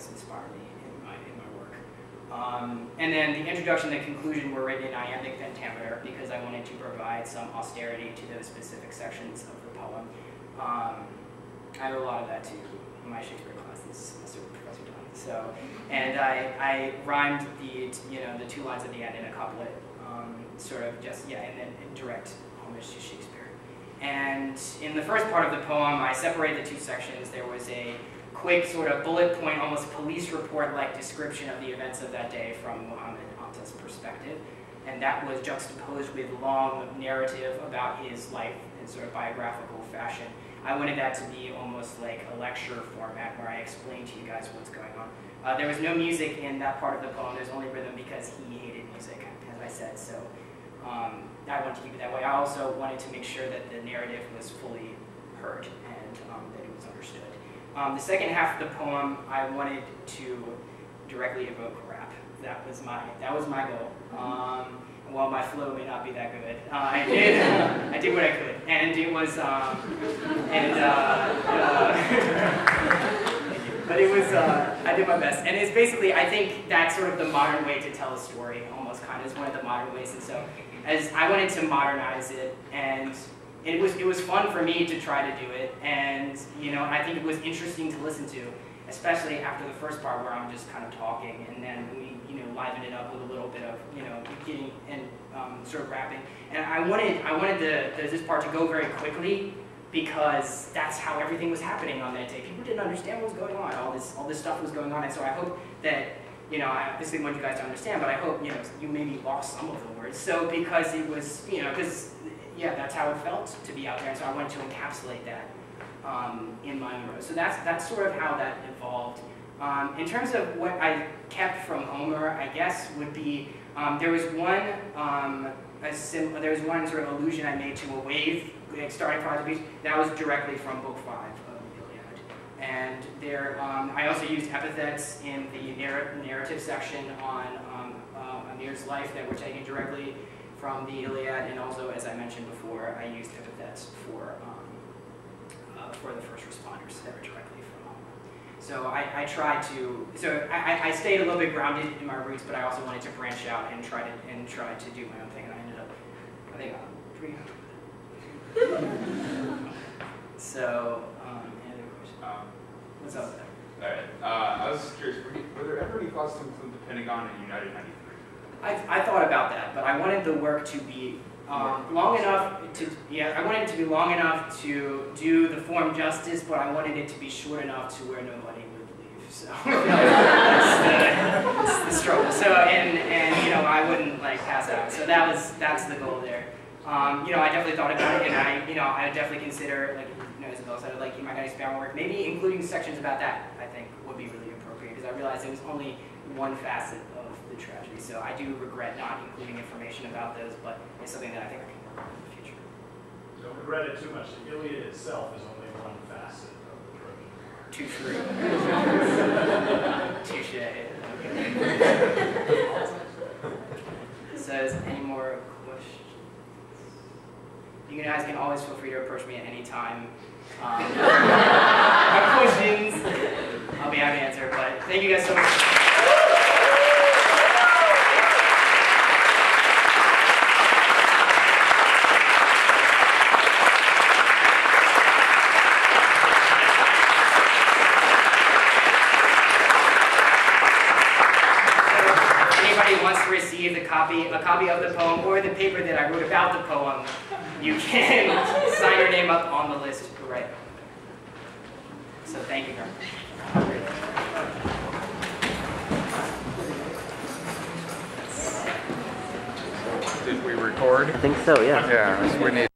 topics inspire me in my work. And then the introduction and the conclusion were written in iambic pentameter because I wanted to provide some austerity to those specific sections of the poem. I owe a lot of that to my Shakespeare class this semester with Professor Dunn. So, and I rhymed the 2 lines at the end in a couplet, sort of just and then in direct homage to Shakespeare. And in the first part of the poem, I separated the 2 sections. There was a quick sort of bullet point, almost police report-like description of the events of that day from Mohamed perspective, and that was juxtaposed with long narrative about his life in sort of biographical fashion. I wanted that to be almost like a lecture format where I explained to you guys what's going on. There was no music in that part of the poem. There's only rhythm because he hated music, as I said. So I wanted to keep it that way. I also wanted to make sure that the narrative was fully heard and that it was understood. The second half of the poem, I wanted to directly evoke rap. That was my goal. While my flow may not be that good, I did what I could, and it was but it was I did my best, and it's basically, I think that's sort of the modern way to tell a story, almost kind of is one of the modern ways, and so as I wanted to modernize it, and it was fun for me to try to do it, and I think it was interesting to listen to, especially after the first part where I'm just kind of talking, and then we liven it up with a little bit of getting and sort of rapping. And I wanted this part to go very quickly because that's how everything was happening on that day. People didn't understand what was going on. All this stuff was going on, and so I hope that I obviously want you guys to understand, but I hope you maybe lost some of the words. So because it was because that's how it felt to be out there, and so I wanted to encapsulate that in my prose. So that's sort of how that evolved. In terms of what I kept from Homer, I guess would be there was one sort of allusion I made to a wave starting from the beach. That was directly from Book 5 of the Iliad. And there, I also used epithets in the narrative section on Amir's life that were taken directly from the Iliad, and also, as I mentioned before, I used epithets for the first responders that were directly from Homer. So I tried to, I stayed a little bit grounded in my roots, but I also wanted to branch out and try to do my own thing, and I ended up, I think, pretty happy with it. So, any other questions? What's up there? All right. I was just curious, were there ever any thoughts to include the Pentagon in United 93? I thought about that, but I wanted the work to be long enough to, I wanted it to be long enough to do the form justice, but I wanted it to be short enough to where nobody would leave. So that's the struggle. So and I wouldn't pass out. So that's the goal there. I definitely thought about it, and I definitely consider, Isabel said, my guys' family work, maybe including sections about that, I think would be really appropriate, because I realized it was only one facet of the tragedy. So I do regret not including information about those, but it's something that I think I can work on in the future. Don't regret it too much. The Iliad itself is only one facet of the Trojan War. Too true. Touche. Okay. Says, any more questions? You guys can always feel free to approach me at any time. Questions, I'll be happy to answer, but thank you guys so much. Wants to receive a copy of the poem or the paper that I wrote about the poem, you can sign your name up on the list right now. So thank you very much. Did we record? I think so, yeah. Yeah, we need